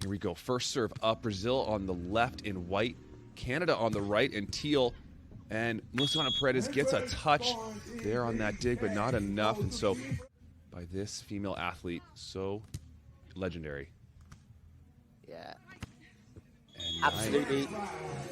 Here we go. First serve up. Brazil on the left in white. Canada on the right in teal. And Melissa Paredes gets a touch there on that dig, but not enough. And so, by this female athlete, so legendary. Yeah. Absolutely.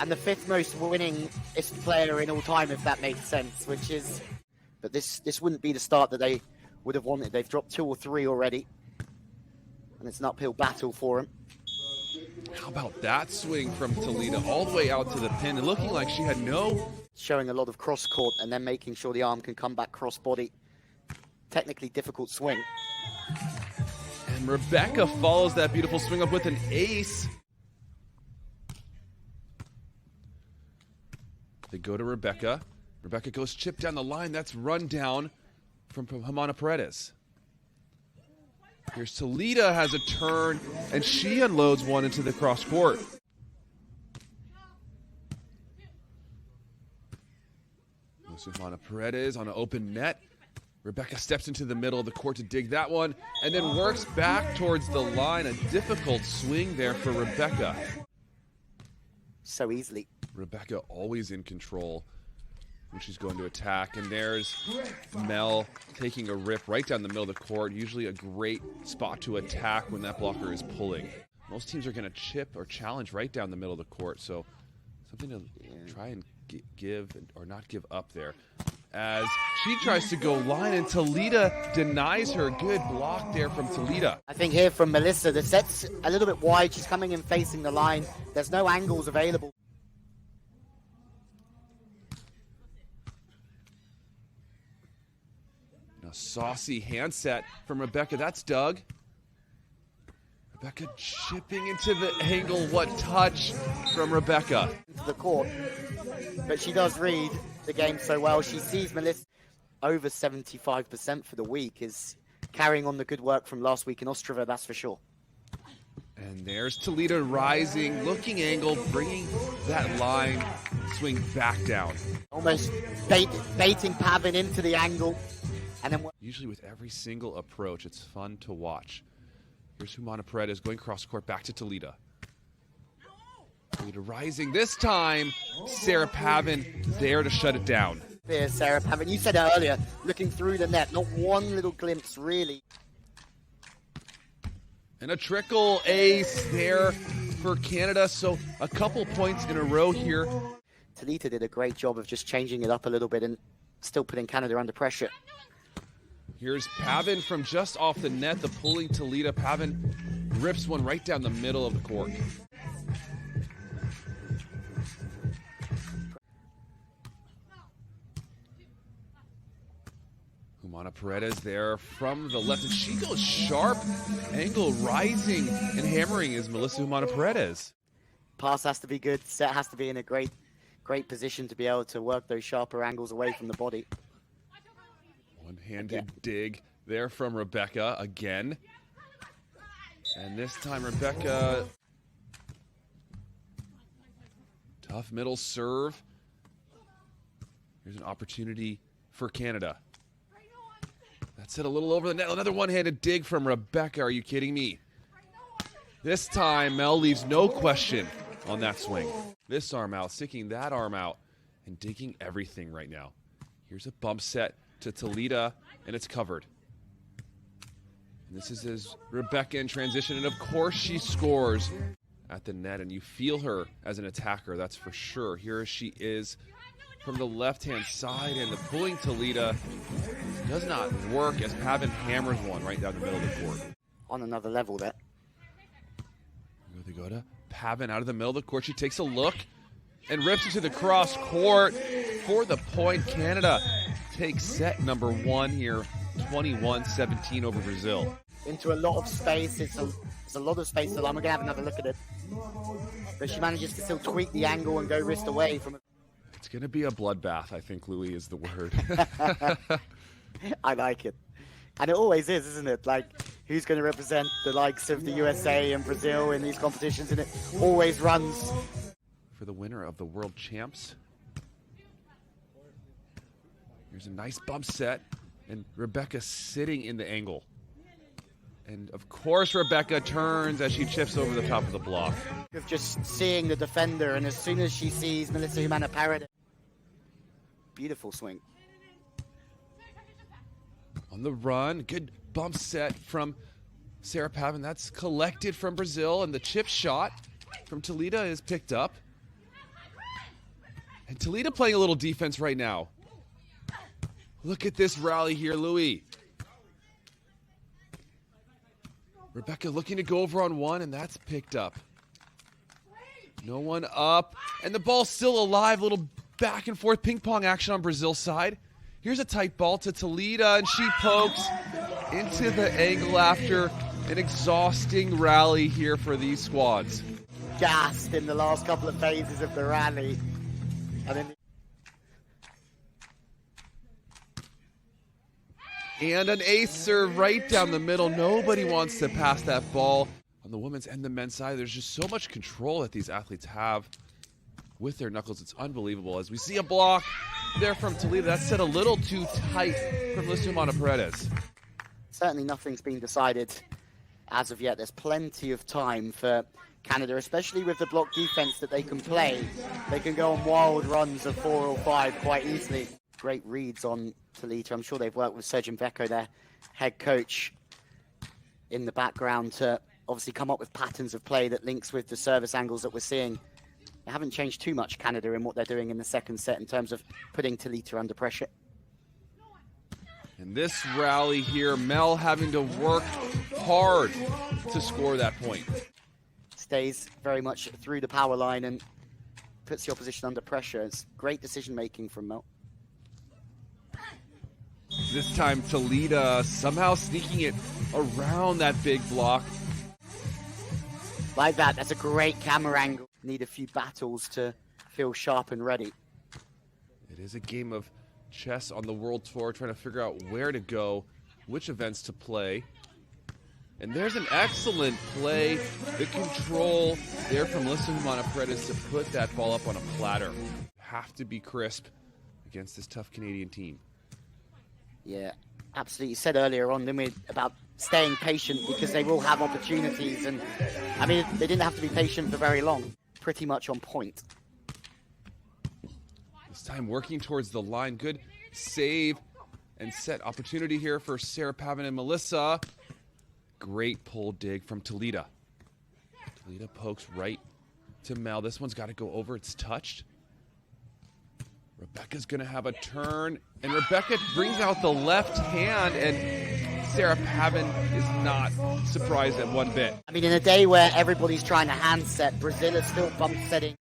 And the 5th most winningest player in all time, if that makes sense, which is... But this wouldn't be the start that they would have wanted. They've dropped 2 or 3 already. And it's an uphill battle for them. How about that swing from Talita all the way out to the pin, and looking like she had no... Showing a lot of cross-court and then making sure the arm can come back cross-body. Technically difficult swing. And Rebecca follows that beautiful swing up with an ace. They go to Rebecca. Rebecca goes chip down the line. That's run down from Jurmala Paredes. Here's Talita, has a turn, and she unloads one into the cross court. Jurmala Paredes on an open net. Rebecca steps into the middle of the court to dig that one, and then works back towards the line. A difficult swing there for Rebecca. So easily. Rebecca always in control when she's going to attack. And there's Mel taking a rip right down the middle of the court. Usually a great spot to attack when that blocker is pulling. Most teams are going to chip or challenge right down the middle of the court. So something to try and give or not give up there. As she tries to go line, and Talita denies her. Good block there from Talita. I think here from Melissa, the set's a little bit wide. She's coming in facing the line. There's no angles available. A saucy handset from Rebecca. That's Doug. Rebecca chipping into the angle. What touch from Rebecca. Into the court. But she does read the game so well. She sees Melissa over 75% for the week, is carrying on the good work from last week in Ostrava, that's for sure. And there's Talita rising, looking angle, bringing that line swing back down. Almost baiting Pavan into the angle. And then usually with every single approach, it's fun to watch. Here's Jurmala Paredes going cross court back to Talita. Talita rising this time. Sarah Pavan there to shut it down. There's Sarah Pavan. You said it earlier, looking through the net, not one little glimpse really. And a trickle ace there for Canada. So a couple points in a row here. Talita did a great job of just changing it up a little bit and still putting Canada under pressure. Here's Pavan from just off the net, the pulling Talita. Pavan rips one right down the middle of the court. Jurmala Paredes there from the left, and she goes sharp. Angle rising and hammering is Melissa Jurmala Paredes. Pass has to be good. Set has to be in a great position to be able to work those sharper angles away from the body. One-handed dig there from Rebecca again. And this time Rebecca, tough middle serve. Here's an opportunity for Canada. That's it, a little over the net. Another one-handed dig from Rebecca. Are you kidding me? This time Mel leaves no question on that swing. This arm out, sticking that arm out, and digging everything right now. Here's a bump set to Talita, and it's covered. And this is as Rebecca in transition, and of course she scores at the net, and you feel her as an attacker, that's for sure. Here she is from the left-hand side, and the pulling Talita does not work as Pavan hammers one right down the middle of the court. On another level there. They go to Pavan out of the middle of the court. She takes a look and rips into the cross court for the point. Canada takes set number 1 here, 21-17 over Brazil. Into a lot of space. It's a lot of space. So I'm going to have another look at it. But she manages to still tweak the angle and go wrist away from it. It's going to be a bloodbath, I think, Louis, is the word. I like it. And it always is, isn't it? Like, who's going to represent the likes of the USA and Brazil in these competitions? And it always runs. For the winner of the World Champs. Here's a nice bump set. And Rebecca sitting in the angle. And of course, Rebecca turns as she chips over the top of the block. Of just seeing the defender, and as soon as she sees Melissa Humana Paredes, beautiful swing. On the run, good bump set from Sarah Pavan. That's collected from Brazil, and the chip shot from Talita is picked up. And Talita playing a little defense right now. Look at this rally here, Louis. Rebecca looking to go over on one, and that's picked up. No one up, and the ball's still alive. A little back and forth ping pong action on Brazil's side. Here's a tight ball to Talita, and she pokes into the angle after an exhausting rally here for these squads. Gassed in the last couple of phases of the rally. And then and an ace serve right down the middle. Nobody wants to pass that ball. On the women's and the men's side, there's just so much control that these athletes have with their knuckles. It's unbelievable. As we see a block there from Talita, that's set a little too tight from Humana Paredes. Certainly nothing's been decided as of yet. There's plenty of time for Canada, especially with the block defense that they can play. They can go on wild runs of 4 or 5 quite easily. Great reads on Talita. I'm sure they've worked with Sergeant Vecco, their head coach, in the background to obviously come up with patterns of play that links with the service angles that we're seeing. They haven't changed too much, Canada, in what they're doing in the second set in terms of putting Talita under pressure. And this rally here, Mel having to work hard to score that point. Stays very much through the power line and puts the opposition under pressure. It's great decision making from Mel. This time Talita somehow sneaking it around that big block. Like that, that's a great camera angle. Need a few battles to feel sharp and ready. It is a game of chess on the World Tour, trying to figure out where to go, which events to play. And there's an excellent play, the control there from Humana Paredes to put that ball up on a platter. Have to be crisp against this tough Canadian team. Yeah, absolutely. You said earlier on, didn't we, about staying patient because they will have opportunities. And I mean, they didn't have to be patient for very long. Pretty much on point. This time working towards the line. Good save and set opportunity here for Sarah Pavan and Melissa. Great pull dig from Talita. Talita pokes right to Mel. This one's got to go over. It's touched. Rebecca's going to have a turn, and Rebecca brings out the left hand, and Sarah Pavan is not surprised at one bit. I mean, in a day where everybody's trying to hand set, Brazil is still bump setting.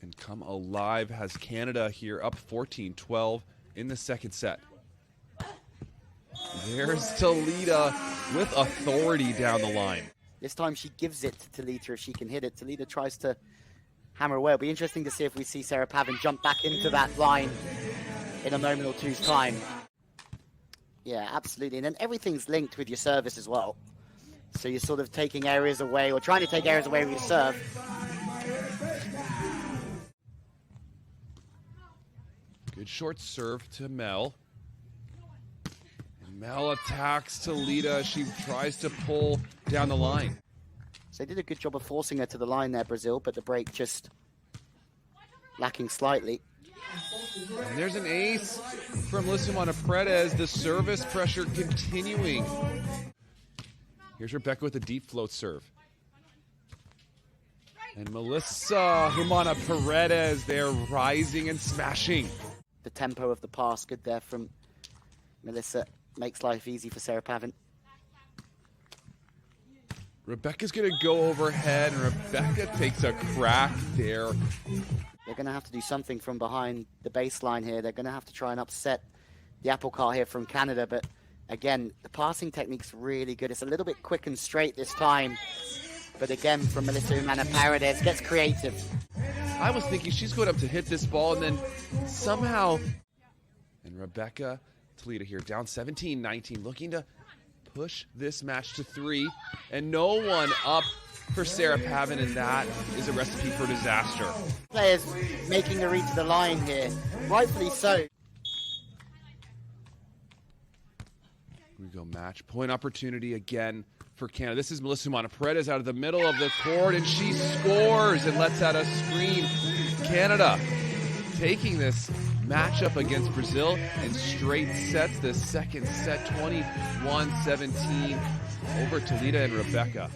And come alive has Canada here up 14-12 in the second set. There's Talita with authority down the line. This time she gives it to Talita if she can hit it. Talita tries to hammer away. It'll be interesting to see if we see Sarah Pavan jump back into that line in a moment or two's time. Yeah, absolutely. And then everything's linked with your service as well. So you're sort of taking areas away or trying to take areas away with your serve. Good short serve to Mel. And Mel attacks Talita. She tries to pull down the line. So they did a good job of forcing her to the line there, Brazil, but the break just lacking slightly. And there's an ace from Humana Paredes. The service pressure continuing. Here's Rebecca with a deep float serve. And Melissa Humana Paredes there rising and smashing. The tempo of the pass, good there from Melissa. Makes life easy for Sarah Pavan. Rebecca's going to go overhead, and Rebecca takes a crack there. They're going to have to do something from behind the baseline here. They're going to have to try and upset the apple cart here from Canada. But again, the passing technique's really good. It's a little bit quick and straight this time. But again, from Melissa Humana Paredes, gets creative. I was thinking she's going up to hit this ball, and then somehow... And Rebecca Talita here, down 17-19, looking to push this match to 3, and no one up for Sarah Pavan, and that is a recipe for disaster. Players making a read to the line here, rightfully so. We we go, match point opportunity again for Canada. This is Melissa Paredes out of the middle of the court, and she scores and lets out a scream. Canada taking this matchup against Brazil in straight sets. The second set, 21-17 over Talita and Rebecca.